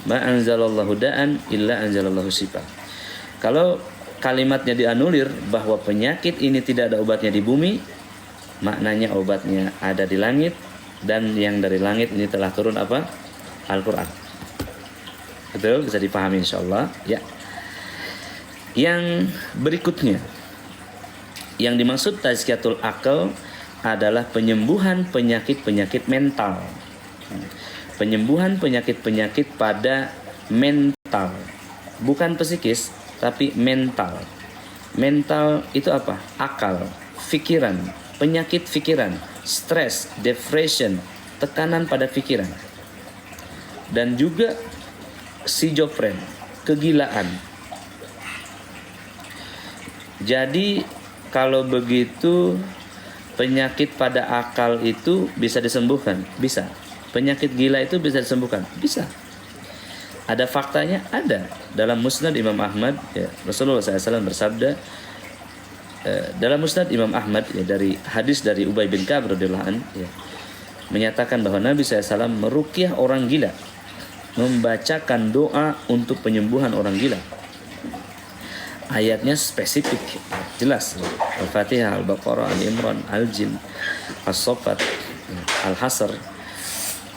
Ma anzalallahu da'an illa anzalallahu syifa. Kalau kalimatnya dianulir bahwa penyakit ini tidak ada obatnya di bumi, maknanya obatnya ada di langit, dan yang dari langit ini telah turun apa? Al-Quran. Betul, bisa dipahami insyaallah ya. Yang berikutnya, yang dimaksud tazkiyatul akal adalah penyembuhan penyakit-penyakit mental. Penyembuhan penyakit-penyakit pada mental, bukan psikis, tapi mental. Mental itu apa? Akal, pikiran, penyakit pikiran, stres, depression, tekanan pada pikiran, dan juga schizofren, kegilaan. Jadi kalau begitu penyakit pada akal itu bisa disembuhkan? Bisa. Penyakit gila itu bisa disembuhkan? Bisa. Ada faktanya? Ada. Dalam Musnad Imam Ahmad, ya, Rasulullah SAW bersabda, dalam Musnad Imam Ahmad, ya, dari hadis dari Ubay bin Ka'ab radhiyallahu anhu, ya, menyatakan bahwa Nabi SAW meruqyah orang gila, membacakan doa untuk penyembuhan orang gila. Ayatnya spesifik, jelas. Al-Fatihah, Al-Baqarah, Al-Imran, Al-Jin, As-Saffat, Al-Hasr,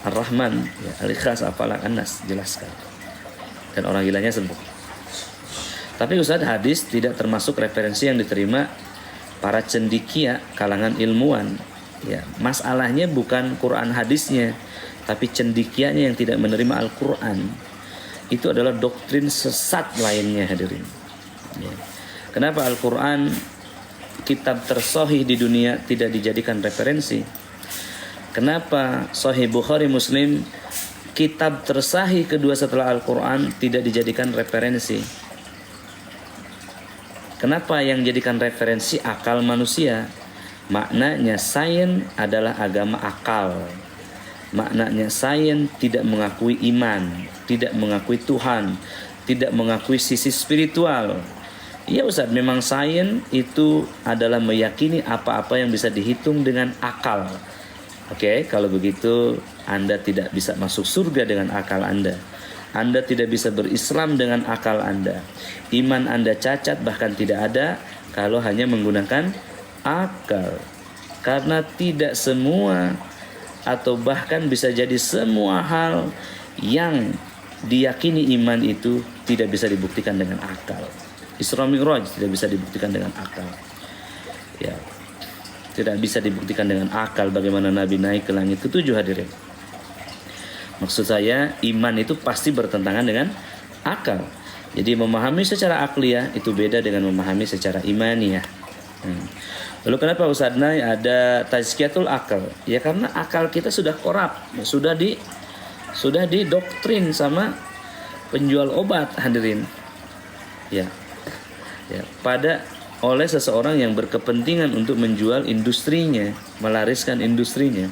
Ar-Rahman, ya, Al-Ikhlas, Al-Falaq, An-Nas, jelaskan. Dan orang gilanya sembuh. Tapi Ustaz, hadis tidak termasuk referensi yang diterima para cendekia kalangan ilmuwan. Ya, masalahnya bukan Quran hadisnya, tapi cendekianya yang tidak menerima Al-Quran. Itu adalah doktrin sesat lainnya, hadirin. Ya. Kenapa Al-Quran, kitab tersahih di dunia, tidak dijadikan referensi? Kenapa Sahih Bukhari Muslim, kitab tersahih kedua setelah Al-Quran, tidak dijadikan referensi? Kenapa yang jadikan referensi akal manusia? Maknanya sains adalah agama akal. Maknanya sains tidak mengakui iman, tidak mengakui Tuhan, tidak mengakui sisi spiritual. Ya Ustaz, memang sains itu adalah meyakini apa-apa yang bisa dihitung dengan akal. Oke, kalau begitu Anda tidak bisa masuk surga dengan akal Anda. Anda tidak bisa berislam dengan akal Anda. Iman Anda cacat, bahkan tidak ada kalau hanya menggunakan akal. Karena tidak semua, atau bahkan bisa jadi semua hal yang diyakini iman itu tidak bisa dibuktikan dengan akal. Isra Mi'raj tidak bisa dibuktikan dengan akal. Ya, tidak bisa dibuktikan dengan akal bagaimana Nabi naik ke langit ke-7, hadirin. Maksud saya, iman itu pasti bertentangan dengan akal. Jadi memahami secara akliyah itu beda dengan memahami secara imaniyah. Lalu kenapa Ustaz Nay ada tazkiyatul akal? Ya karena akal kita sudah korup, sudah didoktrin sama penjual obat, hadirin. Ya, oleh seseorang yang berkepentingan untuk menjual industrinya, melariskan industrinya.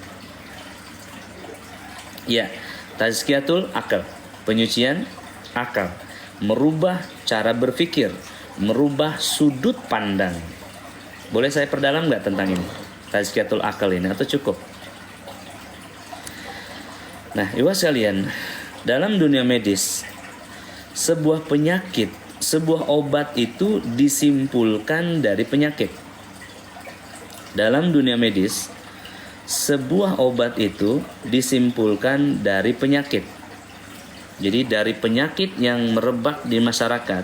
Ya, tazkiyatul akal, penyucian akal, merubah cara berpikir, merubah sudut pandang. Boleh saya perdalam nggak tentang ini, tazkiyatul akal ini, atau cukup? Nah, ibu sekalian, dalam dunia medis, sebuah penyakit, sebuah obat itu disimpulkan dari penyakit. Dalam dunia medis, sebuah obat itu disimpulkan dari penyakit. Jadi dari penyakit yang merebak di masyarakat,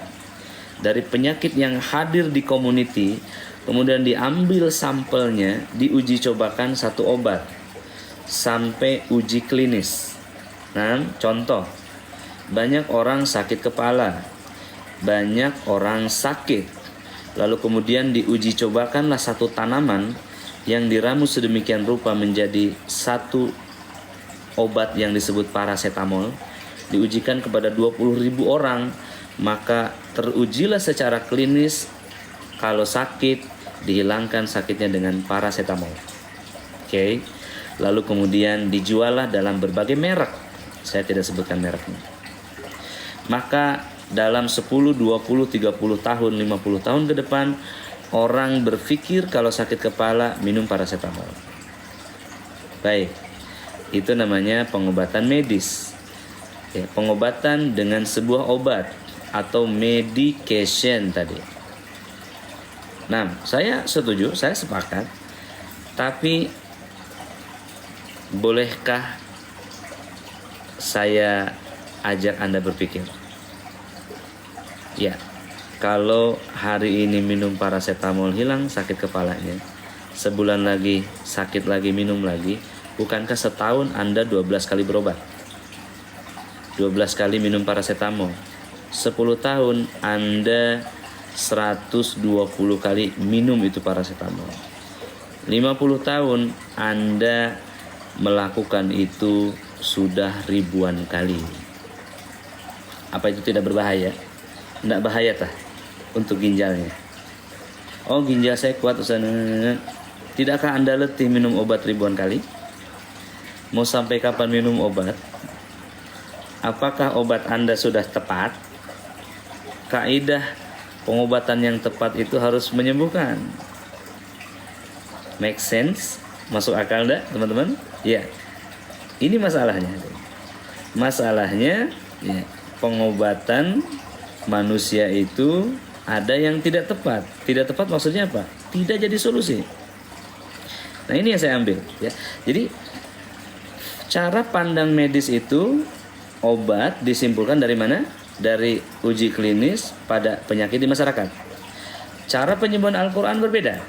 dari penyakit yang hadir di community, kemudian diambil sampelnya, diuji cobakan satu obat sampai uji klinis. Nah, contoh, banyak orang sakit kepala, banyak orang sakit, lalu kemudian diuji cobakanlah satu tanaman yang diramu sedemikian rupa menjadi satu obat yang disebut paracetamol, diujikan kepada 20.000 orang, maka terujilah secara klinis kalau sakit dihilangkan sakitnya dengan paracetamol. Oke. Lalu kemudian dijuallah dalam berbagai merek. Saya tidak sebutkan mereknya. Maka dalam 10, 20, 30 tahun, 50 tahun ke depan, orang berpikir kalau sakit kepala minum paracetamol. Baik. Itu namanya pengobatan medis. Ya, pengobatan dengan sebuah obat atau medication tadi. Nah, saya setuju, saya sepakat. Tapi bolehkah saya ajak Anda berpikir? Ya, kalau hari ini minum paracetamol hilang sakit kepalanya, sebulan lagi sakit lagi minum lagi, bukankah setahun Anda 12 kali berobat? 12 kali minum paracetamol. 10 tahun Anda 120 kali minum itu paracetamol. 50 tahun Anda melakukan itu sudah ribuan kali. Apa itu tidak berbahaya? Tidak bahaya tah untuk ginjalnya. Oh, ginjal saya kuat Ustaz. Tidakkah Anda letih minum obat ribuan kali? Mau sampai kapan minum obat? Apakah obat Anda sudah tepat? Kaidah pengobatan yang tepat itu harus menyembuhkan. Make sense? Masuk akal enggak, teman-teman? Ya. Ini masalahnya. Masalahnya ya, pengobatan manusia itu ada yang tidak tepat. Tidak tepat maksudnya apa? Tidak jadi solusi. Nah, ini yang saya ambil ya. Jadi cara pandang medis itu, obat disimpulkan dari mana? Dari uji klinis pada penyakit di masyarakat. Cara penyembuhan Al-Quran berbeda.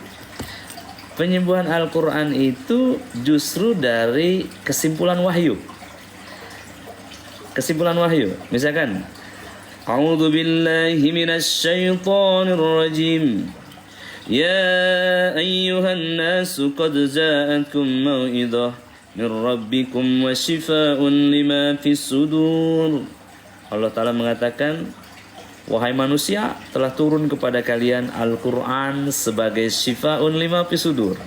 Penyembuhan Al-Quran itu justru dari kesimpulan wahyu. Kesimpulan wahyu. Misalkan A'udzu billahi minasy syaithanir rajim. Ya ayyuhan nasu qad ja'akum mau'izah min rabbikum wa shifaa'un lima fis sudur. Allah Ta'ala mengatakan, wahai manusia, telah turun kepada kalian Al-Quran sebagai shifaa'un lima fis sudur.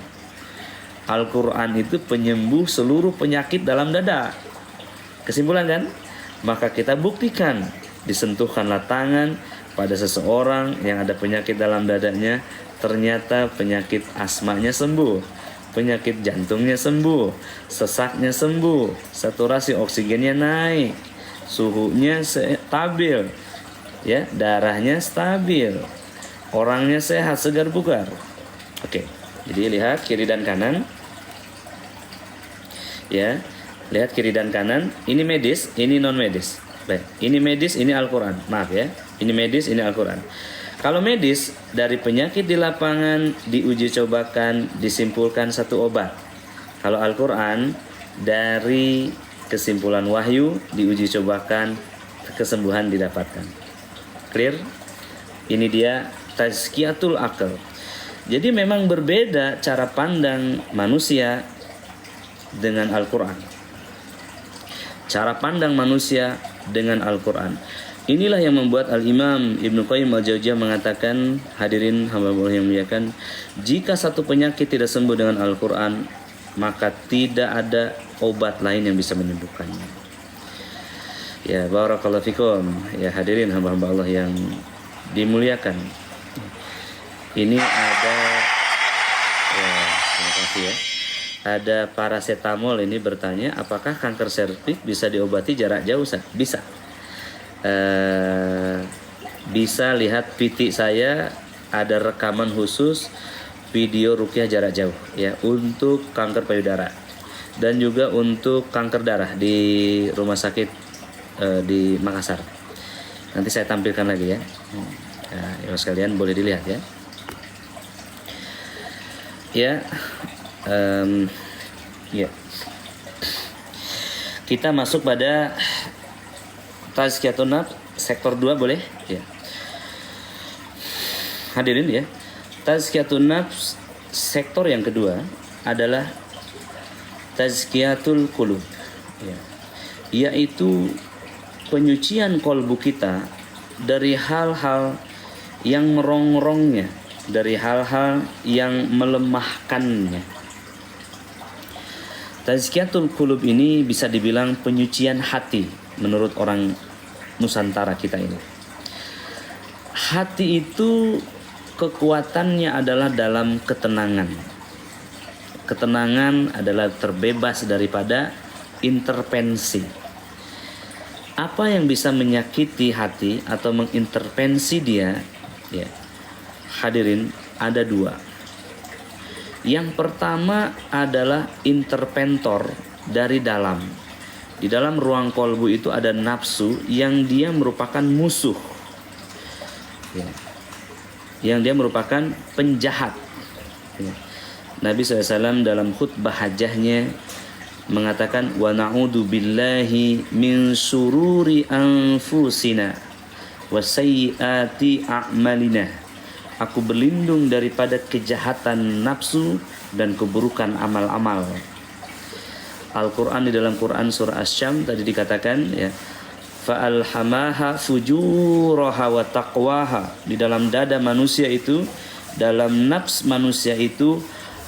Al-Quran itu penyembuh seluruh penyakit dalam dada. Kesimpulan kan? Maka kita buktikan, disentuhkanlah tangan pada seseorang yang ada penyakit dalam dadanya, ternyata penyakit asmanya sembuh, penyakit jantungnya sembuh, sesaknya sembuh, saturasi oksigennya naik, suhunya stabil, ya, darahnya stabil, orangnya sehat, segar bugar. Oke, jadi lihat kiri dan kanan, ya, lihat kiri dan kanan. Ini medis, ini non medis. Baik, ini medis, ini Al-Quran. Maaf ya, ini medis, ini Al-Quran. Kalau medis, dari penyakit di lapangan diuji cobakan, disimpulkan satu obat. Kalau Al-Quran, dari kesimpulan wahyu diuji cobakan, kesembuhan didapatkan. Clear? Ini dia tazkiyatul akal. Jadi memang berbeda cara pandang manusia dengan Al-Quran. Cara pandang manusia dengan Al-Quran. Inilah yang membuat Al-Imam Ibnu Qayyim Al-Jauziyah mengatakan, hadirin hamba Allah yang muliakan, jika satu penyakit tidak sembuh dengan Al-Quran, maka tidak ada obat lain yang bisa menyembuhkannya. Ya, barakallahu fikum. Ya, hadirin hamba-hamba Allah yang dimuliakan. Ini ada, ya, terima kasih ya. Ada paracetamol ini bertanya, apakah kanker serviks bisa diobati jarak jauh? Bisa. Bisa lihat PT saya, ada rekaman khusus video ruqyah jarak jauh ya untuk kanker payudara dan juga untuk kanker darah di rumah sakit di Makassar. Nanti saya tampilkan lagi ya. Ya sekalian boleh dilihat ya. Ya. Ya. Kita masuk pada tazkiyatun nafs sektor 2 boleh? Ya. Hadirin ya. Tazkiyatun nafs sektor yang kedua adalah tazkiyatul qulub. Ya. Yaitu penyucian kolbu kita dari hal-hal yang merongrongnya, dari hal-hal yang melemahkannya. Tazkiyatul qulub ini bisa dibilang penyucian hati menurut orang Nusantara kita ini. Hati itu kekuatannya adalah dalam ketenangan. Ketenangan adalah terbebas daripada intervensi. Apa yang bisa menyakiti hati atau mengintervensi dia? Ya, hadirin, ada dua. Yang pertama adalah interventor dari dalam. Di dalam ruang kolbu itu ada nafsu yang dia merupakan musuh, ya, yang dia merupakan penjahat. Ya. Nabi SAW dalam khutbah hajahnya mengatakan, wa na'udzu billahi min sururi anfusina wa sayyiati a'malina. Aku berlindung daripada kejahatan nafsu dan keburukan amal-amal. Al-Quran, di dalam Quran surah Asy-Syam tadi dikatakan, ya, fa'alhamaha fujuraha wa taqwaha. Di dalam dada manusia itu, dalam nafs manusia itu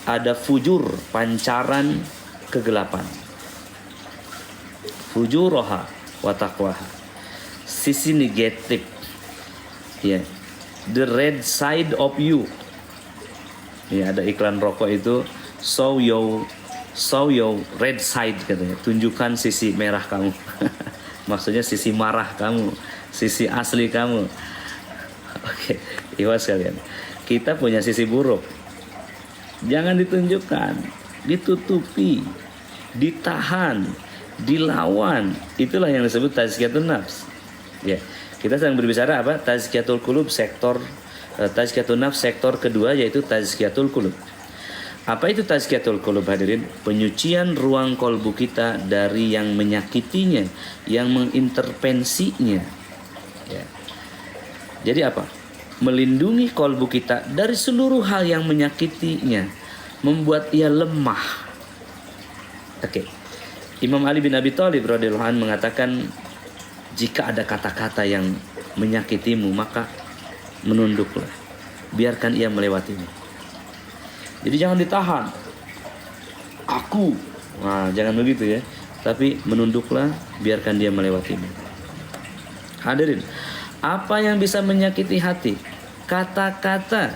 ada fujur, pancaran kegelapan. Fujuraha wa taqwaha, sisi negatif, ya, the red side of you. Ya, ada iklan rokok itu, show your red side, katanya, tunjukkan sisi merah kamu. Maksudnya sisi marah kamu, sisi asli kamu. Oke, ikhwas sekalian, kita punya sisi buruk, jangan ditunjukkan, ditutupi, ditahan, dilawan. Itulah yang disebut tazkiyatun nafs. Ya, kita sedang berbicara apa? Tazkiyatul qulub, sektor tazkiyatun nafs sektor kedua, yaitu tazkiyatul qulub. Apa itu tazkiyatul qulub, hadirin? Penyucian ruang kolbu kita dari yang menyakitinya, yang mengintervensinya. Ya. Jadi apa? Melindungi kolbu kita dari seluruh hal yang menyakitinya, membuat ia lemah. Oke. Imam Ali bin Abi Thalib radhiyallahu anhu mengatakan, jika ada kata-kata yang menyakitimu, maka menunduklah, biarkan ia melewatimu. Jadi jangan ditahan. Aku, nah, jangan begitu ya. Tapi menunduklah, biarkan dia melewatimu. Hadirin, apa yang bisa menyakiti hati? Kata-kata.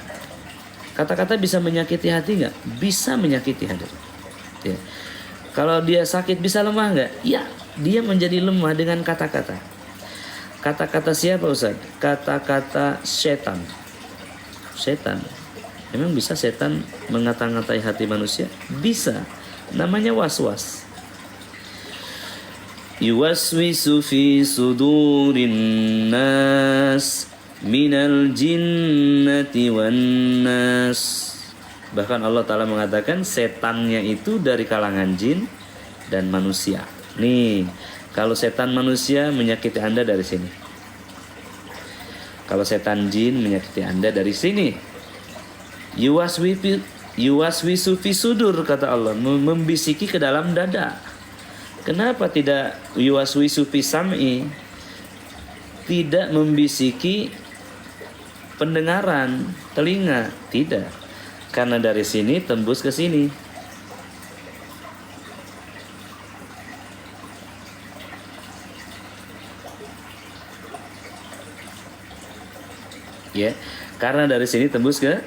Kata-kata bisa menyakiti hati nggak? Bisa menyakiti, hadirin. Ya. Kalau dia sakit bisa lemah nggak? Ya, dia menjadi lemah dengan kata-kata. Kata-kata siapa, Ustaz? Kata-kata setan. Setan. Emang bisa setan mengata-ngatai hati manusia? Bisa. Namanya waswas. Yuwaswisu fi sudurin nas minal jinnati wan nas. Bahkan Allah Ta'ala mengatakan setannya itu dari kalangan jin dan manusia. Nih, kalau setan manusia menyakiti Anda dari sini. Kalau setan jin menyakiti Anda dari sini. Yuwaswisu fi sudur, kata Allah, membisiki ke dalam dada. Kenapa tidak yuwaswisu fi sam'i? Tidak membisiki pendengaran, telinga, tidak. Karena dari sini tembus ke sini. Ya, karena dari sini tembus ke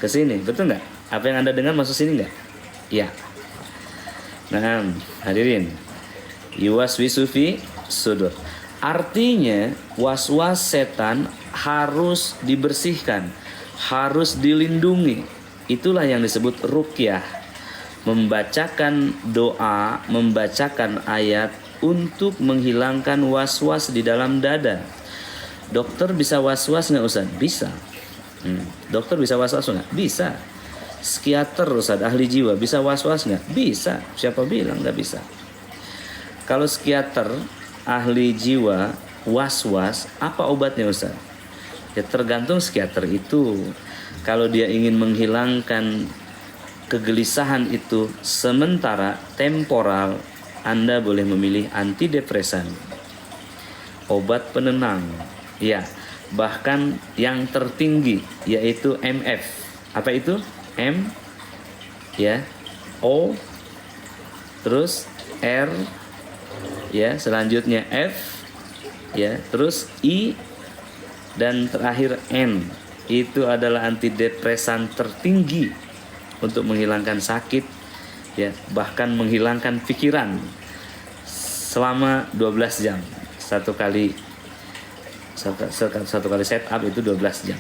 sini, betul nggak? Apa yang Anda dengar masuk sini nggak? Ya. Nah, hadirin, yuwaswisu fi sudur. Artinya was-was setan harus dibersihkan, harus dilindungi. Itulah yang disebut ruqyah. Membacakan doa, membacakan ayat untuk menghilangkan was-was di dalam dada. Dokter bisa was-was nggak, Ustaz? Bisa. Dokter bisa was-was nggak? Bisa. Psikiater, Ustaz, ahli jiwa, bisa was-was nggak? Bisa. Siapa bilang nggak bisa? Kalau psikiater, ahli jiwa, was-was, apa obatnya, Ustaz? Ya tergantung psikiater itu. Kalau dia ingin menghilangkan kegelisahan itu sementara, temporal, Anda boleh memilih antidepresan, obat penenang. Ya, bahkan yang tertinggi yaitu MF. Apa itu? M, ya, O, terus R, ya, selanjutnya F, ya, terus I, dan terakhir N. Itu adalah antidepresan tertinggi untuk menghilangkan sakit, ya, bahkan menghilangkan pikiran selama 12 jam. satu kali setup itu 12 jam.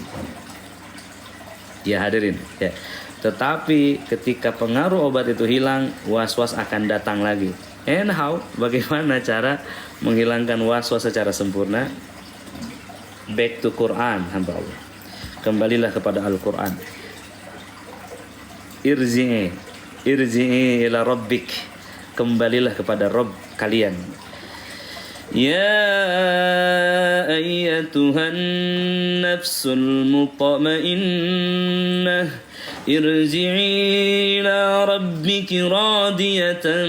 Ya hadirin ya. Tetapi ketika pengaruh obat itu hilang, was-was akan datang lagi. And how? Bagaimana cara menghilangkan was-was secara sempurna? Back to Quran, hamba Allah. Kembalilah kepada Al-Quran. Irji'i ila rabbik. Kembalilah kepada Rabb kalian. Ya ayyatuhan nafsul mutmainnah, irji'i ila rabbiki radiyatan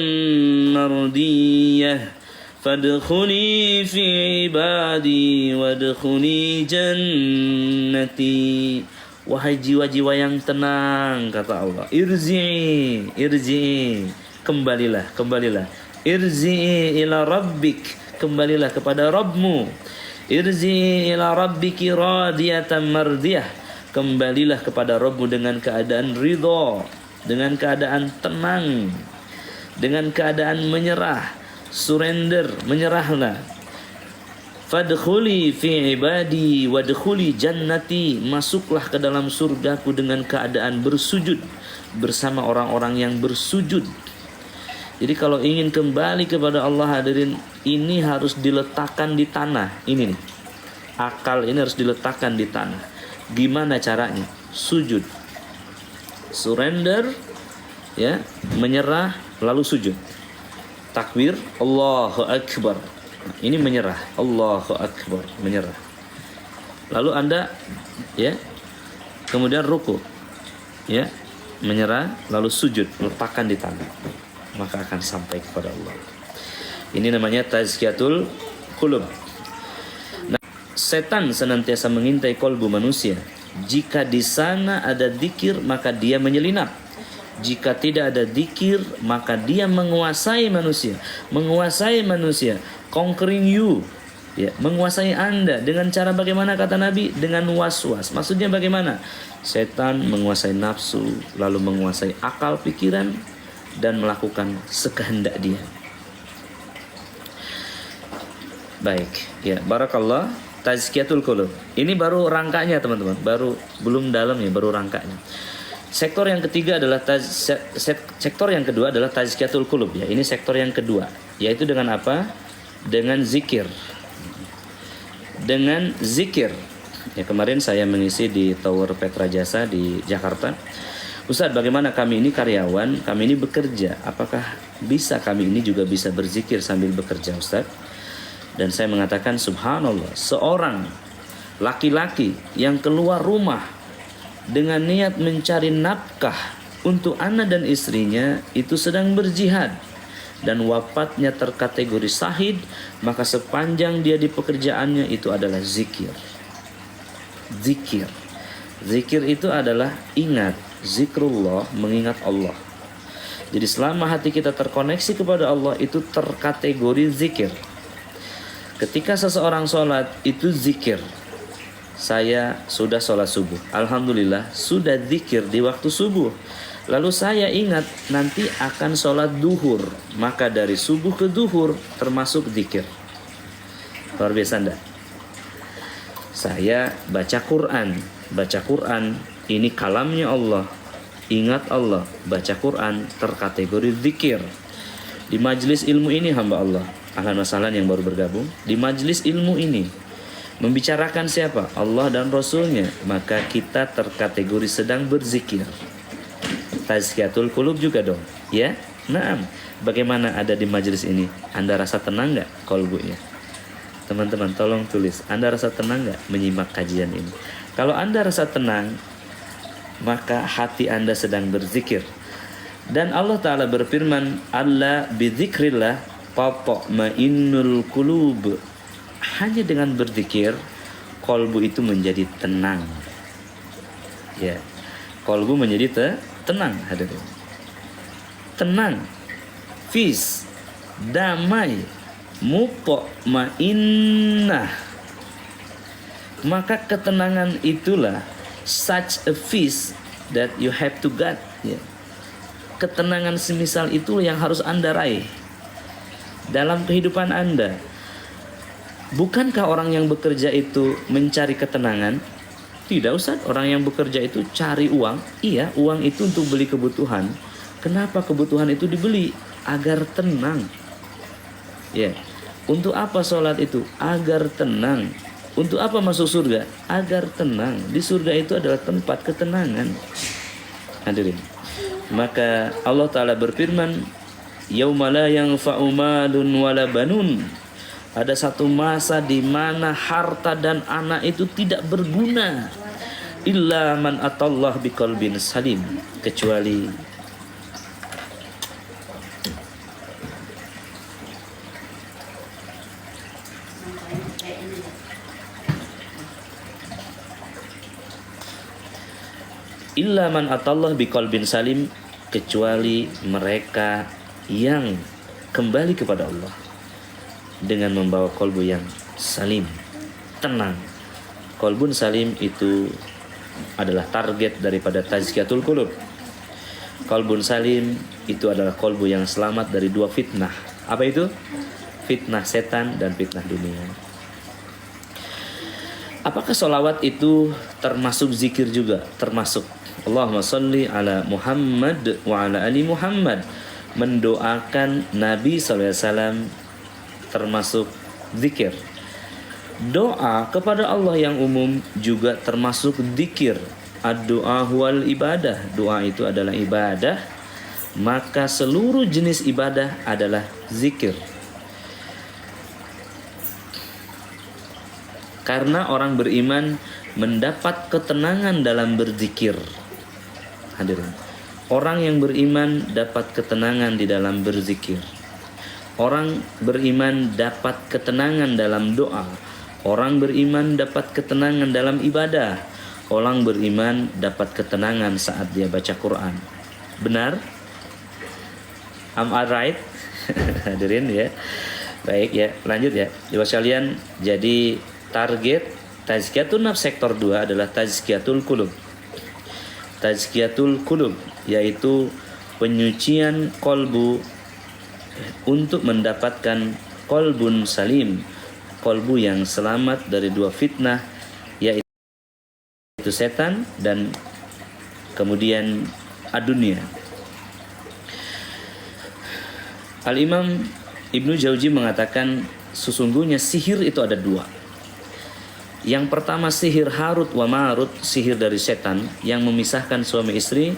mardiyah, fadkhuli fi ibadi wadkhuli jannati. Wahai jiwa-jiwa yang tenang, kata Allah, irji'i, kembalilah. Irji'i ila rabbik, kembalilah kepada Rabbmu. Irji'i ila rabbiki radiyatan mardiyah, kembalilah kepada Rabbmu dengan keadaan ridha, dengan keadaan tenang, dengan keadaan menyerah, surrender, menyerahlah. Fadkhuli fi ibadi wadkhuli jannati, masuklah ke dalam surgaku dengan keadaan bersujud bersama orang-orang yang bersujud. Jadi kalau ingin kembali kepada Allah hadirin, ini harus diletakkan di tanah. Ini nih, akal ini harus diletakkan di tanah. Gimana caranya? Sujud, surrender, ya, menyerah, lalu sujud. Takbir, Allahu Akbar. Ini menyerah, Allahu Akbar, menyerah. Lalu Anda, ya, kemudian ruku, ya, menyerah, lalu sujud, letakkan di tanah, maka akan sampai kepada Allah. Ini namanya tazkiyatul qulub. Nah, setan senantiasa mengintai kolbu manusia. Jika di sana ada dzikir, maka dia menyelinap. Jika tidak ada dzikir, maka dia menguasai manusia. Conquering you, ya, menguasai Anda. Dengan cara bagaimana, kata Nabi? Dengan was-was. Maksudnya bagaimana? Setan menguasai nafsu, lalu menguasai akal pikiran, dan melakukan sekehendak dia. Baik, ya, barakallah. Tazkiyatul qulub. Ini baru rangkanya, teman-teman. Belum dalamnya, baru rangkanya. Sektor yang ketiga adalah sektor yang kedua adalah tazkiyatul qulub, ya. Ini sektor yang kedua, yaitu dengan apa? Dengan zikir. Ya, kemarin saya mengisi di Tower Petra Jasa di Jakarta. Ustadz, bagaimana kami ini karyawan, kami ini bekerja, apakah bisa kami ini juga bisa berzikir sambil bekerja, Ustadz? Dan saya mengatakan, subhanallah, seorang laki-laki yang keluar rumah dengan niat mencari nafkah untuk anak dan istrinya, itu sedang berjihad, dan wafatnya terkategori syahid, maka sepanjang dia di pekerjaannya itu adalah zikir. Zikir itu adalah ingat, zikrullah, mengingat Allah. Jadi selama hati kita terkoneksi kepada Allah, itu terkategori zikir. Ketika seseorang sholat, itu zikir. Saya sudah sholat subuh, alhamdulillah sudah zikir di waktu subuh. Lalu saya ingat nanti akan sholat duhur, maka dari subuh ke duhur termasuk zikir. Luar biasa enggak? Saya baca Quran, ini kalamnya Allah, ingat Allah, baca Quran terkategori zikir. Di majelis ilmu ini, hamba Allah, ahlan wa sahlan yang baru bergabung, di majelis ilmu ini membicarakan siapa? Allah dan Rasulnya, maka kita terkategori sedang berzikir. Tazkiyatul qulub juga dong, ya. Naam. Bagaimana ada di majelis ini? Anda rasa tenang nggak kolbunya? Teman-teman tolong tulis, Anda rasa tenang nggak menyimak kajian ini? Kalau Anda rasa tenang, maka hati Anda sedang berzikir. Dan Allah Ta'ala berfirman, Allah bidzikrillah tatma'innul qulub. Hanya dengan berzikir, kolbu itu menjadi tenang. Ya, kolbu menjadi tenang, hadirin. Tenang, peace, damai, mutmainnah. Maka ketenangan itulah such a peace that you have to get, ya. Ketenangan semisal itu yang harus Anda raih dalam kehidupan Anda. Bukankah orang yang bekerja itu mencari ketenangan? Tidak, Ustaz. Orang yang bekerja itu cari uang. Iya, uang itu untuk beli kebutuhan. Kenapa kebutuhan itu dibeli? Agar tenang. Ya. Untuk apa sholat itu? Agar tenang. Untuk apa masuk surga? Agar tenang. Di surga itu adalah tempat ketenangan. Hadirin. Maka Allah Ta'ala berfirman, yauma la yanfa'u malun wala banun. Ada satu masa di mana harta dan anak itu tidak berguna. Illa man atallah biqalbin salim. Kecuali illa man atallah biqalbin salim, kecuali mereka yang kembali kepada Allah dengan membawa kolbu yang salim, tenang. Kolbun salim itu adalah target daripada tazkiyatul qulub. Kolbun salim itu adalah kolbu yang selamat dari dua fitnah. Apa itu? Fitnah setan dan fitnah dunia. Apakah sholawat itu termasuk zikir juga? Termasuk. Allahumma sholli ala Muhammad wa ala ali Muhammad. Mendoakan Nabi SAW termasuk zikir. Doa kepada Allah yang umum juga termasuk zikir. Ad-doa huwal ibadah. Doa itu adalah ibadah. Maka seluruh jenis ibadah adalah zikir. Karena orang beriman mendapat ketenangan dalam berzikir. Hadirin. Orang yang beriman dapat ketenangan di dalam berzikir. Orang beriman dapat ketenangan dalam doa. Orang beriman dapat ketenangan dalam ibadah. Orang beriman dapat ketenangan saat dia baca Quran. Benar? Am I right? Hadirin ya. Baik ya, lanjut ya. Coba sekalian, jadi target tazkiyatun nafs sektor 2 adalah tazkiyatul qulub. Tazkiyatul qulub yaitu penyucian kolbu untuk mendapatkan kolbun salim, kolbu yang selamat dari dua fitnah, yaitu setan dan kemudian adunia. Al-Imam Ibnu Jauzi mengatakan sesungguhnya sihir itu ada dua. Yang pertama sihir Harut wa Marut, sihir dari setan yang memisahkan suami istri,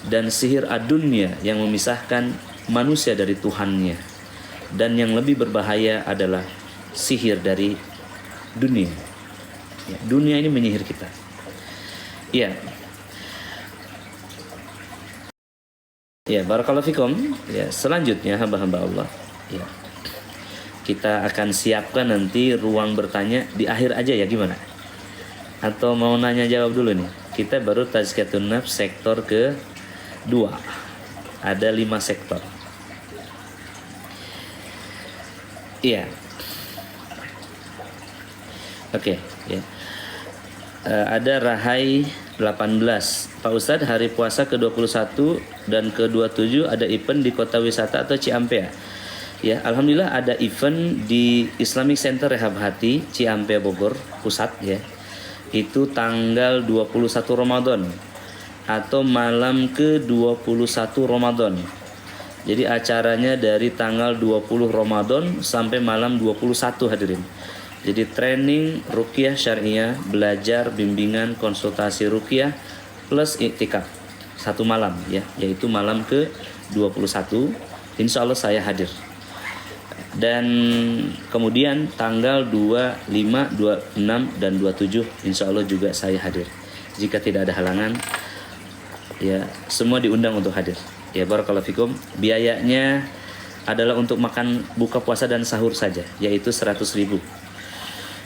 dan sihir adunia yang memisahkan manusia dari Tuhannya. Dan yang lebih berbahaya adalah sihir dari dunia. Ya, dunia ini menyihir kita. Ya. Ya, barakallahu fikum. Ya, selanjutnya hamba-hamba Allah. Ya. Kita akan siapkan nanti ruang bertanya di akhir aja ya, gimana? Atau mau nanya jawab dulu nih? Kita baru tazkiyatun nafs sektor ke-2. Ada 5 sektor. Iya. Oke, ya. Ada Rahai 18. Pak Ustadz, hari puasa ke-21 dan ke-27 ada event di kota wisata atau Ciampea? Ya, alhamdulillah ada event di Islamic Center Rehab Hati Ciampea Bogor pusat ya. Itu tanggal 21 Ramadan atau malam ke-21 Ramadan. Jadi acaranya dari tanggal 20 Ramadan sampai malam 21 hadirin. Jadi training ruqyah syariah, belajar bimbingan konsultasi ruqyah plus iktikaf 1 malam ya, yaitu malam ke-21. Insya Allah saya hadir. Dan kemudian tanggal 25, 26 dan 27 insya Allah juga saya hadir. Jika tidak ada halangan ya, semua diundang untuk hadir. Ya, barakallahu fikum. Biayanya adalah untuk makan buka puasa dan sahur saja, yaitu 100.000.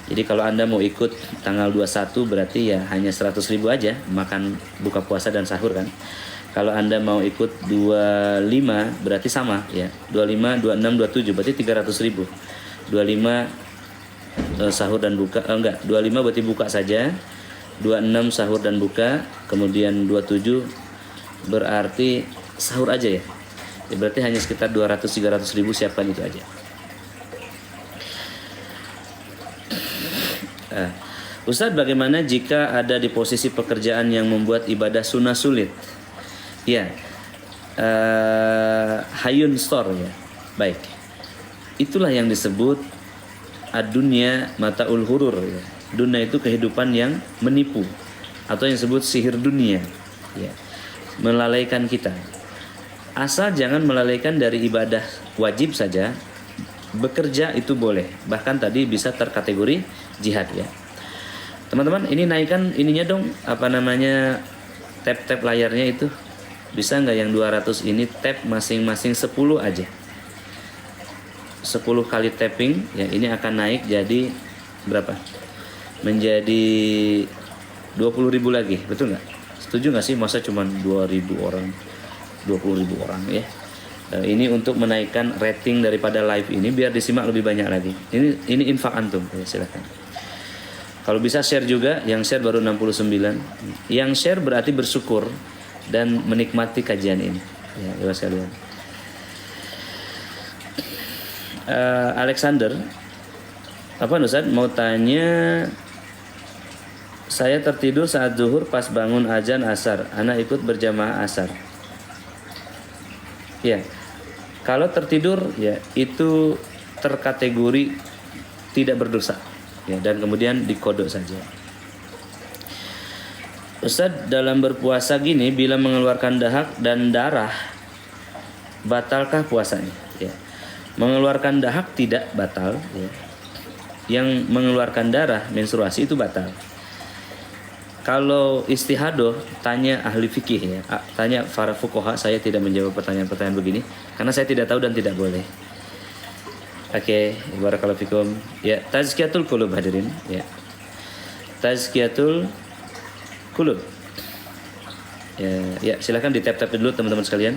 Jadi kalau Anda mau ikut tanggal 21 berarti ya hanya 100.000 aja makan buka puasa dan sahur kan. Kalau Anda mau ikut 25 berarti sama ya. 25, 26, 27 berarti 300.000. 25 sahur dan buka, enggak, 25 berarti buka saja. 26 sahur dan buka, kemudian 27 berarti sahur aja ya. Ya berarti hanya sekitar 200-300.000, siapkan itu aja. Ustadz, bagaimana jika ada di posisi pekerjaan yang membuat ibadah sunnah sulit? Ya, hayun store ya. Baik. Itulah yang disebut ad-dunya mataul hurur ya. Dunia itu kehidupan yang menipu atau yang disebut sihir dunia ya. Melalaikan kita. Asal jangan melalaikan dari ibadah wajib saja. Bekerja itu boleh. Bahkan tadi bisa terkategori jihad ya. Teman-teman, ini naikkan ininya dong, apa namanya, tab layarnya itu. Bisa nggak yang 200 ini tab masing-masing 10 aja. 10 kali tapping ya, ini akan naik jadi berapa? Menjadi 20.000 lagi, betul nggak? Setuju nggak sih? Masa cuma 2.000 orang, 20.000 orang ya? Ini untuk menaikkan rating daripada live ini biar disimak lebih banyak lagi. Ini infak antum, ya, silakan. Kalau bisa share juga, yang share baru 69. Yang share berarti bersyukur dan menikmati kajian ini. Ya, Ibu sekalian. Alexander, apa Ustaz? Mau tanya, saya tertidur saat zuhur pas bangun azan asar. Anak ikut berjamaah asar. Ya, kalau tertidur ya itu terkategori tidak berdosa. Ya, dan kemudian dikodok saja. Ustadz, dalam berpuasa gini bila mengeluarkan dahak dan darah batalkah puasanya? Ya. Mengeluarkan dahak tidak batal ya. Yang mengeluarkan darah menstruasi itu batal. Kalau istihadoh tanya ahli fikih ya, tanya para fuqaha, saya tidak menjawab pertanyaan-pertanyaan begini karena saya tidak tahu dan tidak boleh. Oke, barakallahu fikum. Ya, tazkiyatul qulub hadirin, ya. Tazkiyatul qulub. Ya, silakan di tap-tap dulu teman-teman sekalian.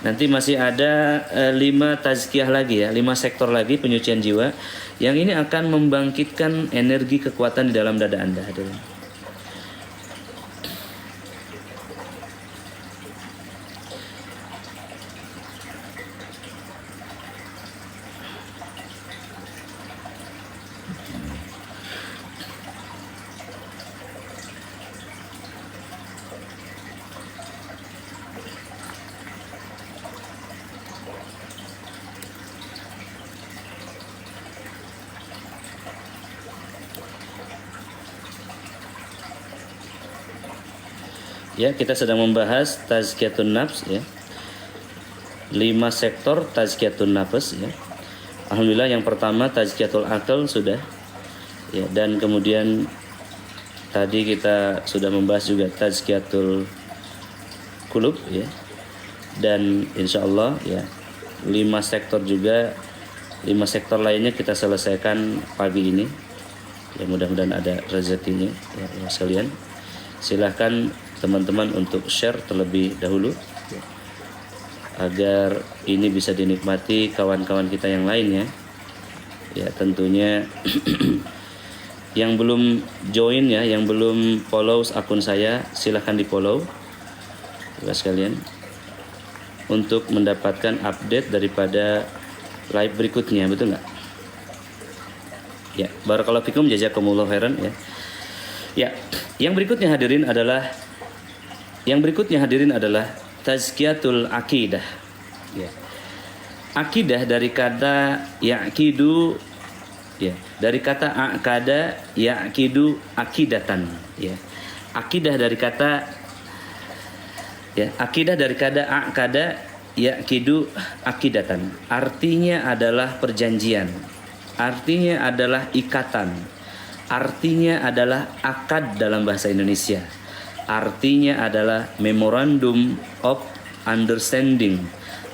Nanti masih ada 5 tazkiyah lagi ya, 5 sektor lagi penyucian jiwa yang ini akan membangkitkan energi kekuatan di dalam dada Anda hadirin. Ya, kita sedang membahas tazkiyatun nafs ya. 5 sektor tazkiyatun nafs ya. Alhamdulillah yang pertama tazkiyatul akal sudah. Ya, dan kemudian tadi kita sudah membahas juga tazkiyatul qulub ya. Dan insyaallah ya 5 sektor juga, 5 sektor lainnya kita selesaikan pagi ini. Ya, mudah-mudahan ada rezekinya ya, ya sekalian. Silahkan teman-teman untuk share terlebih dahulu agar ini bisa dinikmati kawan-kawan kita yang lainnya. Ya, tentunya yang belum join ya, yang belum follow akun saya, silahkan di follow ya sekalian untuk mendapatkan update daripada live berikutnya, betul nggak? Ya, barakallahu fikum, jazakumullah khairan ya. Ya, yang berikutnya hadirin adalah tazkiyatul akidah. Ya. Akidah dari kata yaqidu ya, dari kata aqada yaqidu akidatan ya. Akidah dari kata aqada yaqidu akidatan. Artinya adalah perjanjian. Artinya adalah ikatan. Artinya adalah akad dalam bahasa Indonesia. Artinya adalah Memorandum of Understanding.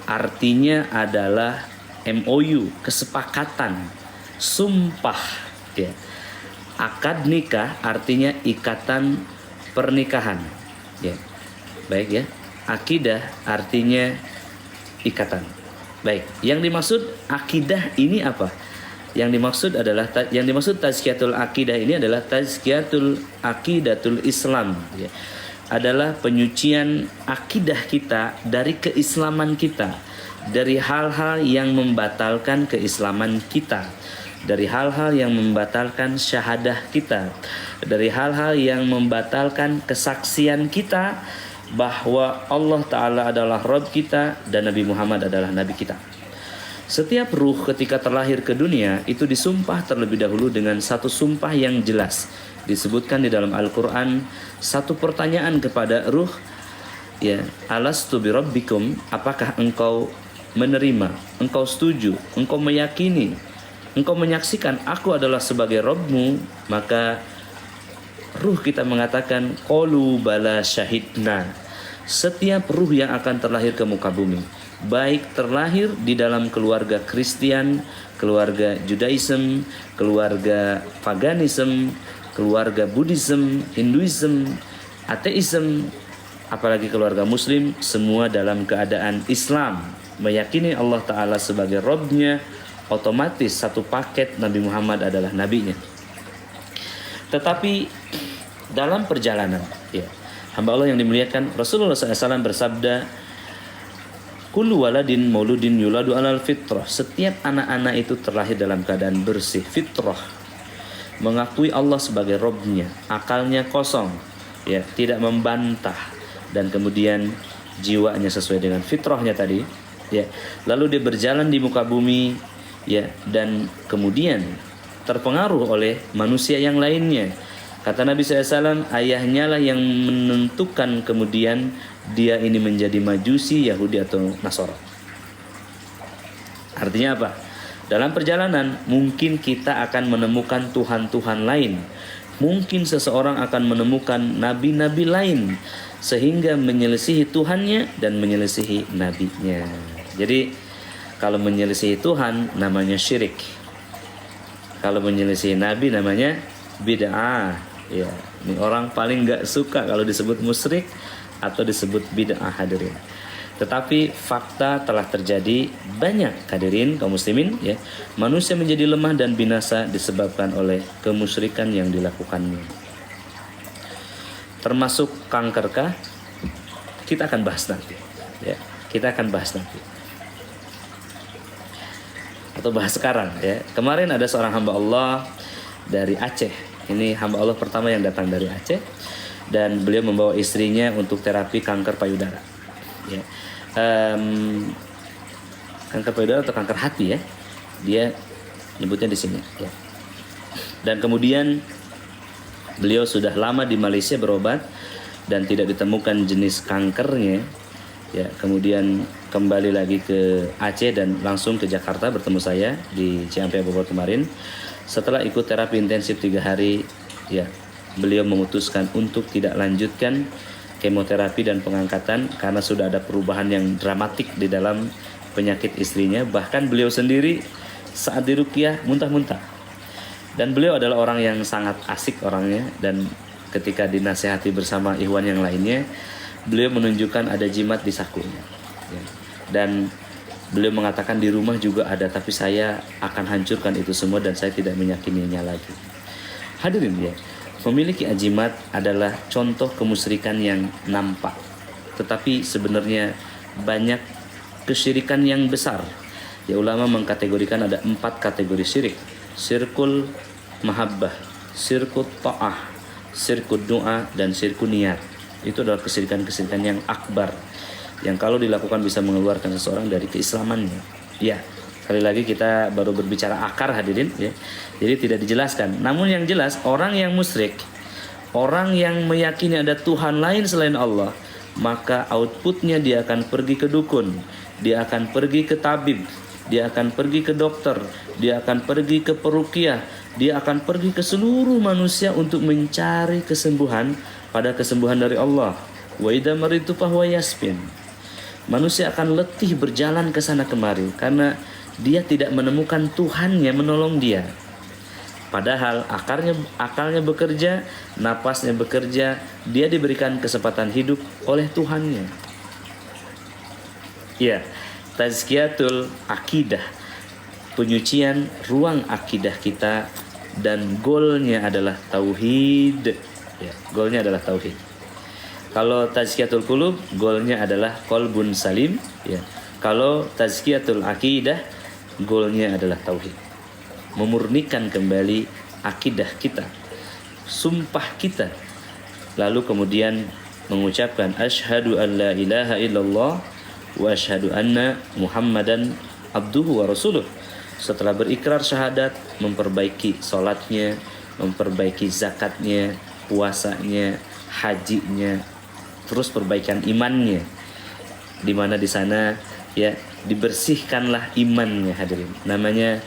Artinya adalah MOU, kesepakatan, sumpah ya. Akad nikah artinya ikatan pernikahan ya. Baik ya. Akidah artinya ikatan. Baik, yang dimaksud akidah ini apa? Yang dimaksud tazkiyatul akidah ini adalah tazkiyatul akidatul Islam ya. Adalah penyucian akidah kita dari keislaman kita, dari hal-hal yang membatalkan keislaman kita, dari hal-hal yang membatalkan syahadah kita, dari hal-hal yang membatalkan kesaksian kita bahwa Allah Ta'ala adalah Rabb kita dan Nabi Muhammad adalah Nabi kita. Setiap ruh ketika terlahir ke dunia itu disumpah terlebih dahulu dengan satu sumpah yang jelas. Disebutkan di dalam Al-Quran satu pertanyaan kepada ruh, ya, alastu birabbikum, apakah engkau menerima, engkau setuju, engkau meyakini, engkau menyaksikan aku adalah sebagai Rabbmu? Maka ruh kita mengatakan qalu bala syahidna. Setiap ruh yang akan terlahir ke muka bumi, baik terlahir di dalam keluarga Kristen, keluarga Judaism, keluarga Paganism, keluarga Buddhism, Hinduism, ateism, apalagi keluarga Muslim, semua dalam keadaan Islam, meyakini Allah Ta'ala sebagai Rabbnya, otomatis satu paket Nabi Muhammad adalah nabinya. Tetapi dalam perjalanan, ya, hamba Allah yang dimuliakan, Rasulullah SAW bersabda, kullu waladin mauludin yuladu alal fitrah. Setiap anak-anak itu terlahir dalam keadaan bersih, fitrah, mengakui Allah sebagai Rabbnya, akalnya kosong, ya, tidak membantah, dan kemudian jiwanya sesuai dengan fitrahnya tadi, ya. Lalu dia berjalan di muka bumi, ya, dan kemudian terpengaruh oleh manusia yang lainnya. Kata Nabi SAW, ayahnya lah yang menentukan kemudian dia ini menjadi Majusi, Yahudi atau Nasara. Artinya apa? Dalam perjalanan mungkin kita akan menemukan Tuhan-Tuhan lain. Mungkin seseorang akan menemukan nabi-nabi lain, sehingga menyelisihi Tuhannya dan menyelisihi nabinya. Jadi kalau menyelisihi Tuhan namanya syirik, kalau menyelisihi nabi namanya bid'ah. Ya, ini orang paling gak suka kalau disebut musyrik atau disebut bid'ah, hadirin. Tetapi fakta telah terjadi banyak, hadirin kaum muslimin, ya. Manusia menjadi lemah dan binasa disebabkan oleh kemusyrikan yang dilakukannya. Termasuk kankerkah? Kita akan bahas nanti, ya. Kita akan bahas nanti. Atau bahas sekarang, ya. Kemarin ada seorang hamba Allah dari Aceh. Ini hamba Allah pertama yang datang dari Aceh, dan beliau membawa istrinya untuk terapi kanker payudara. Ya. Kanker payudara atau kanker hati, ya. Dia nyebutnya di sini. Ya. Dan kemudian beliau sudah lama di Malaysia berobat dan tidak ditemukan jenis kankernya. Ya. Kemudian kembali lagi ke Aceh dan langsung ke Jakarta bertemu saya di Ciampea Bogor kemarin. Setelah ikut terapi intensif 3 hari, ya, beliau memutuskan untuk tidak lanjutkan kemoterapi dan pengangkatan karena sudah ada perubahan yang dramatik di dalam penyakit istrinya. Bahkan beliau sendiri saat diruqyah muntah-muntah. Dan beliau adalah orang yang sangat asik orangnya, dan ketika dinasihati bersama ikhwan yang lainnya, beliau menunjukkan ada jimat di sakunya, ya. Dan beliau mengatakan di rumah juga ada, tapi saya akan hancurkan itu semua dan saya tidak meyakininya lagi. Hadirin, ya, memiliki ajimat adalah contoh kemusyrikan yang nampak. Tetapi sebenarnya banyak kesyirikan yang besar. Ya, ulama mengkategorikan ada 4 kategori syirik. Syirkul mahabbah, syirkul ta'ah, syirkul doa, dan syirkul niat. Itu adalah kesyirikan-kesyirikan yang akbar, yang kalau dilakukan bisa mengeluarkan seseorang dari keislamannya. Ya, sekali lagi kita baru berbicara akar, hadirin, ya. Jadi tidak dijelaskan. Namun yang jelas, orang yang musyrik, orang yang meyakini ada Tuhan lain selain Allah, maka outputnya dia akan pergi ke dukun, dia akan pergi ke tabib, dia akan pergi ke dokter, dia akan pergi ke peruqyah, dia akan pergi ke seluruh manusia untuk mencari kesembuhan pada kesembuhan dari Allah. Wa idza maritu fahuwa yasfin. Manusia akan letih berjalan ke sana kemari karena dia tidak menemukan Tuhannya menolong dia. Padahal akalnya bekerja, napasnya bekerja, dia diberikan kesempatan hidup oleh Tuhannya. Ya, tazkiyatul akidah, penyucian ruang akidah kita, dan goalnya adalah tauhid. Ya, goalnya adalah tauhid. Kalau tazkiyatul qulub, goalnya adalah qalbun salim, ya. Kalau tazkiyatul akidah, goalnya adalah tauhid. memurnikan kembali akidah kita, sumpah kita, lalu kemudian mengucapkan asyhadu an la ilaha illallah wa asyhadu anna muhammadan abduhu wa rasuluh. Setelah berikrar syahadat, memperbaiki sholatnya, memperbaiki zakatnya, puasanya, hajinya, terus perbaikan imannya, di mana di sana ya dibersihkanlah imannya, hadirin. Namanya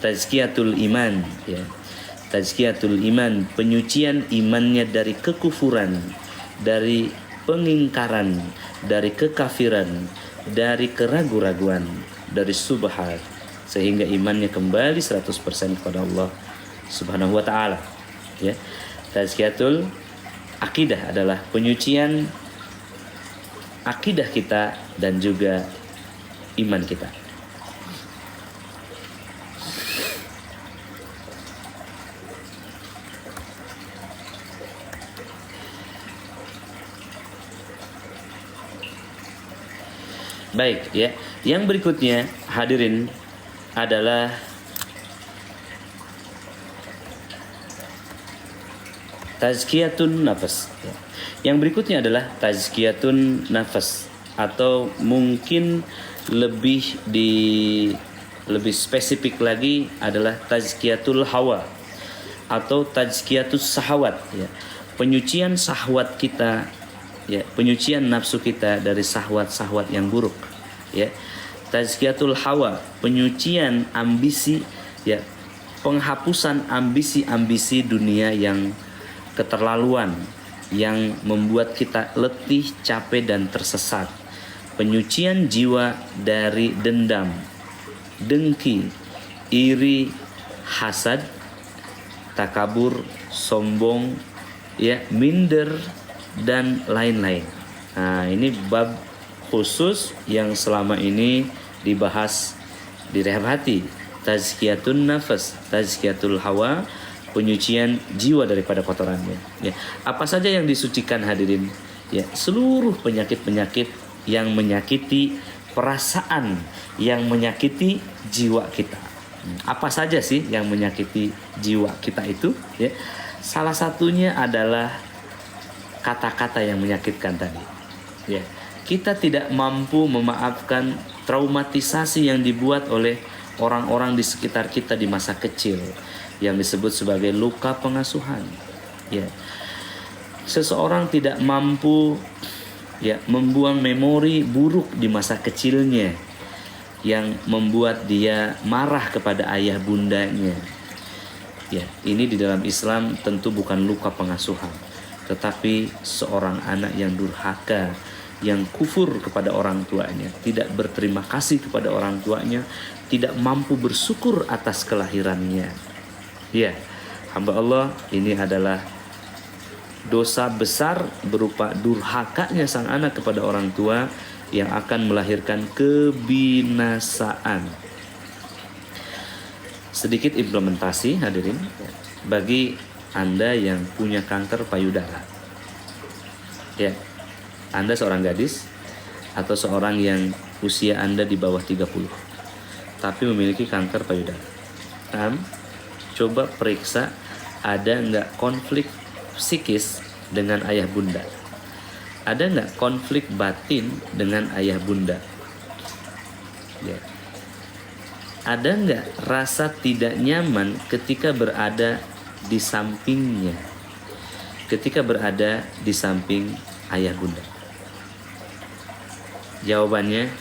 tazkiyatul iman, ya. Tazkiyatul iman, penyucian imannya dari kekufuran, dari pengingkaran, dari kekafiran, dari keraguan-raguan, dari subhat, sehingga imannya kembali 100% kepada Allah Subhanahu wa taala. Ya. Tazkiyatul akidah adalah penyucian akidah kita dan juga iman kita. Baik, ya. Yang berikutnya, hadirin, adalah tazkiyatun nafas. Yang berikutnya adalah tazkiyatun nafas, atau mungkin lebih spesifik lagi adalah tazkiyatul hawa atau tazkiyatus sahwat, ya. Penyucian sahwat kita, ya, penyucian nafsu kita dari sahwat-sahwat yang buruk, ya. Tazkiyatul hawa, penyucian ambisi, ya, penghapusan ambisi-ambisi dunia yang keterlaluan, yang membuat kita letih, capek dan tersesat. Penyucian jiwa dari dendam, dengki, iri, hasad, takabur, sombong, ya, minder dan lain-lain. Nah, ini bab khusus yang selama ini dibahas di Rehab Hati. Tazkiyatun nafas, tazkiyatul hawa, penyucian jiwa daripada kotorannya. Ya, apa saja yang disucikan, hadirin? Ya, seluruh penyakit-penyakit yang menyakiti perasaan, yang menyakiti jiwa kita. Apa saja sih yang menyakiti jiwa kita itu? Ya, salah satunya adalah kata-kata yang menyakitkan tadi. Ya, kita tidak mampu memaafkan traumatisasi yang dibuat oleh orang-orang di sekitar kita di masa kecil, yang disebut sebagai luka pengasuhan. Ya, seseorang tidak mampu, ya, membuang memori buruk di masa kecilnya yang membuat dia marah kepada ayah bundanya. Ya, ini di dalam Islam tentu bukan luka pengasuhan, tetapi seorang anak yang durhaka, yang kufur kepada orang tuanya, tidak berterima kasih kepada orang tuanya, tidak mampu bersyukur atas kelahirannya. Ya, hamba Allah, ini adalah dosa besar berupa durhakanya sang anak kepada orang tua yang akan melahirkan kebinasaan. Sedikit implementasi, hadirin, bagi Anda yang punya kanker payudara. Ya, Anda seorang gadis atau seorang yang usia Anda di bawah 30 tapi memiliki kanker payudara. Coba periksa ada nggak konflik psikis dengan ayah bunda. Ada nggak konflik batin dengan ayah bunda? Ya. Ada nggak rasa tidak nyaman ketika berada di sampingnya, ketika berada di samping ayah bunda? Jawabannya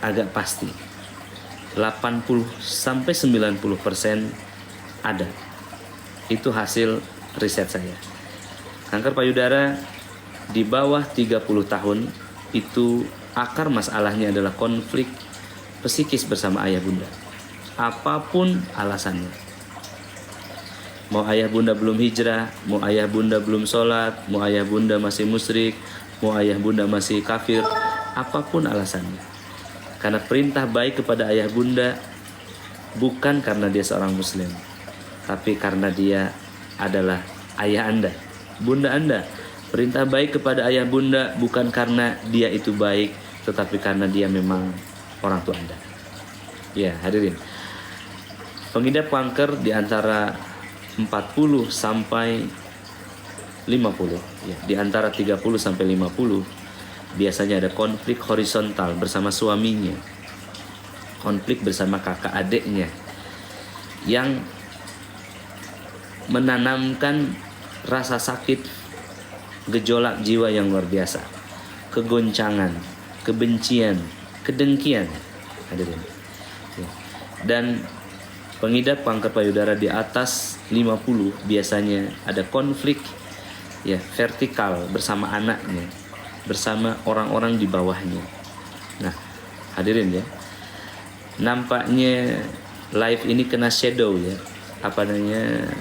agak pasti, 80-90% ada. Itu hasil riset saya. Kanker payudara di bawah 30 tahun itu akar masalahnya adalah konflik psikis bersama ayah bunda. Apapun alasannya. Mau ayah bunda belum hijrah, mau ayah bunda belum sholat, mau ayah bunda masih musyrik, mau ayah bunda masih kafir, apapun alasannya. Karena perintah baik kepada ayah bunda bukan karena dia seorang muslim, tapi karena dia adalah ayah Anda, bunda Anda. Perintah baik kepada ayah bunda bukan karena dia itu baik, tetapi karena dia memang orang tua Anda. Ya, hadirin. Pengidap kanker di antara 40 sampai 50, ya, di antara 30 sampai 50 biasanya ada konflik horizontal bersama suaminya, konflik bersama kakak adiknya, yang menanamkan rasa sakit, gejolak jiwa yang luar biasa, kegoncangan, kebencian, kedengkian, hadirin. Ya. Dan pengidap kanker payudara di atas 50 biasanya ada konflik, ya, vertikal bersama anaknya, bersama orang-orang di bawahnya. Nah, hadirin ya, nampaknya live ini kena shadow ya, apa namanya,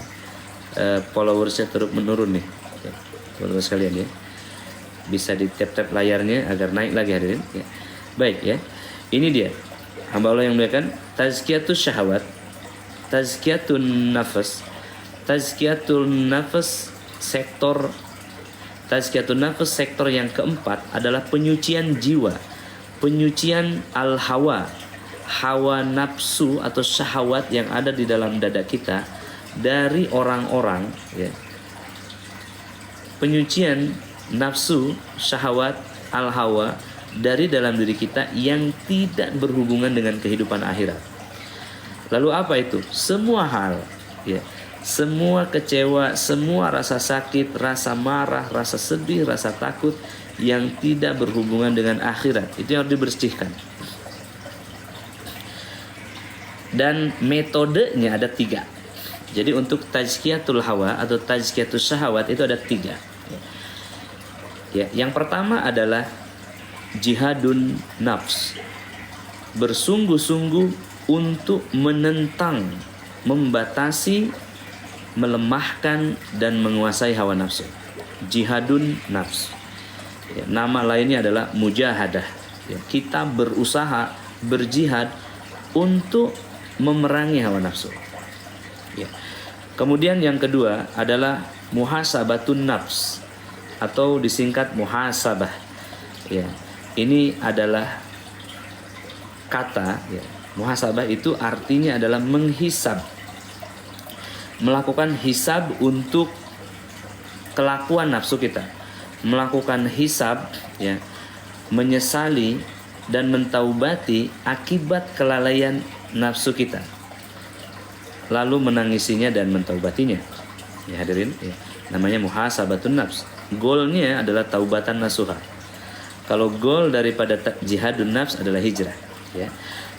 followersnya terus menurun nih, ya, followers kalian ya, bisa di tap-tap layarnya agar naik lagi, hadirin ya. Baik ya, ini dia hamba Allah yang muliakan, tazkiyatun syahwat, tazkiyatun nafas, tazkiyatun nafas. Tazkiyatun nafas sektor yang keempat adalah penyucian jiwa, penyucian al-hawa, hawa nafsu atau syahwat yang ada di dalam dada kita dari orang-orang, ya. Penyucian nafsu, syahwat, al-hawa dari dalam diri kita yang tidak berhubungan dengan kehidupan akhirat. Lalu apa itu? Semua hal, ya. Semua kecewa, semua rasa sakit, rasa marah, rasa sedih, rasa takut yang tidak berhubungan dengan akhirat, itu yang harus dibersihkan. Dan metodenya ada 3. Jadi untuk tazkiyatul hawa atau tazkiyatul syahwat itu ada 3. Ya, yang pertama adalah jihadun nafs, bersungguh-sungguh untuk menentang, membatasi, melemahkan dan menguasai hawa nafsu. Jihadun nafs, ya, nama lainnya adalah mujahadah, ya, kita berusaha, berjihad untuk memerangi hawa nafsu, ya. Kemudian yang kedua adalah muhasabatun nafs atau disingkat muhasabah, ya. Ini adalah kata, ya, muhasabah itu artinya adalah menghisab, melakukan hisab untuk kelakuan nafsu kita, melakukan hisab, ya, menyesali dan mentaubati akibat kelalaian nafsu kita, lalu menangisinya dan mentaubatinya, ya hadirin, ya. Namanya muhasabatun nafs. Goalnya adalah taubatan nasuha. Kalau goal daripada jihadun nafs adalah hijrah, ya.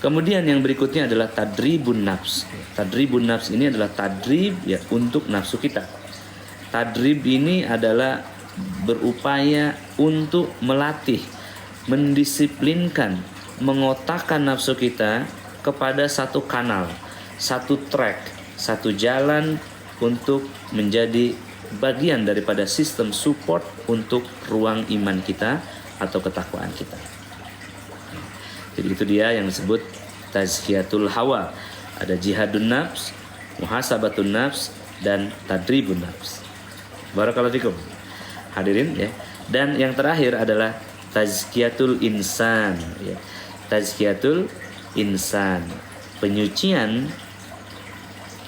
Kemudian yang berikutnya adalah tadribun nafs. Tadribun nafs ini adalah tadrib, ya, untuk nafsu kita. Tadrib ini adalah berupaya untuk melatih, mendisiplinkan, mengotakkan nafsu kita kepada satu kanal, satu track, satu jalan untuk menjadi bagian daripada sistem support untuk ruang iman kita atau ketakwaan kita. Jadi itu dia yang disebut tazkiyatul hawa. Ada jihadun nafs, muhasabatun nafs, dan tadribun nafs. Barakallahu fikum, hadirin ya. Dan yang terakhir adalah tazkiyatul insan, ya. Tazkiyatul insan, penyucian,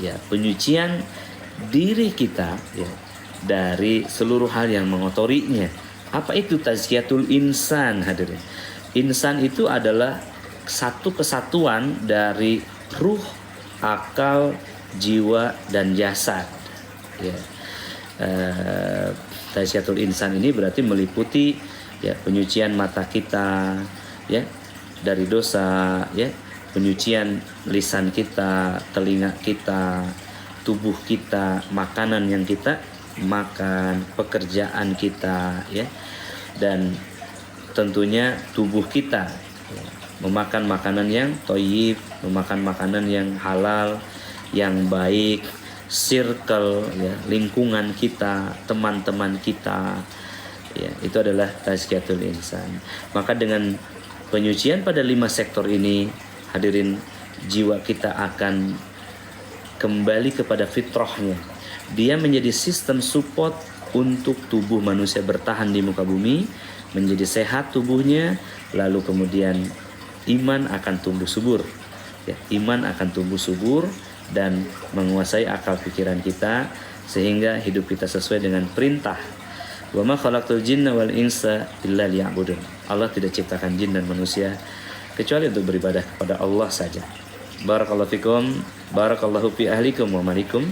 ya, penyucian diri kita, ya, dari seluruh hal yang mengotorinya. Apa itu tazkiyatul insan, hadirin? Insan itu adalah satu kesatuan dari ruh, akal, jiwa, dan jasad, ya. Tazkiyatul insan ini berarti meliputi, ya, penyucian mata kita, ya, dari dosa, ya, penyucian lisan kita, telinga kita, tubuh kita, makanan yang kita makan, pekerjaan kita, ya, dan tentunya tubuh kita, ya, memakan makanan yang thayyib, memakan makanan yang halal, yang baik, circle, ya, lingkungan kita, teman-teman kita, ya, itu adalah tazkiyatul insan. Maka dengan penyucian pada 5 sektor ini, hadirin, jiwa kita akan kembali kepada fitrahnya. Dia menjadi sistem support untuk tubuh manusia bertahan di muka bumi, menjadi sehat tubuhnya, lalu kemudian iman akan tumbuh subur, ya, iman akan tumbuh subur, dan menguasai akal pikiran kita sehingga hidup kita sesuai dengan perintah. Wa ma khalaqtul jinna wal insa illa liya'budun. Allah tidak ciptakan jin dan manusia kecuali untuk beribadah kepada Allah saja. Barakallahu fikum, barakallahu fi ahlikum wa malikum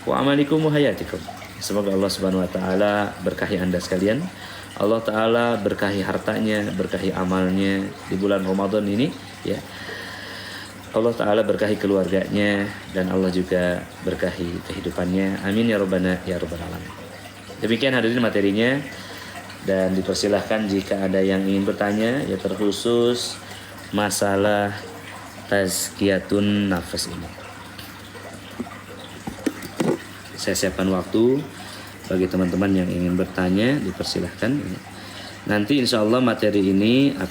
wa amalikum wa hayatikum. Semoga Allah Subhanahu wa taala berkahi Anda sekalian. Allah taala berkahi hartanya, berkahi amalnya di bulan Ramadan ini ya. Allah taala berkahi keluarganya dan Allah juga berkahi kehidupannya. Amin ya rabbana ya rabbal alamin. Demikian hadirin materinya, dan dipersilahkan jika ada yang ingin bertanya ya, terkhusus masalah tazkiyatun nafas ini. Saya siapkan waktu bagi teman-teman yang ingin bertanya, dipersilahkan. Nanti insya Allah materi ini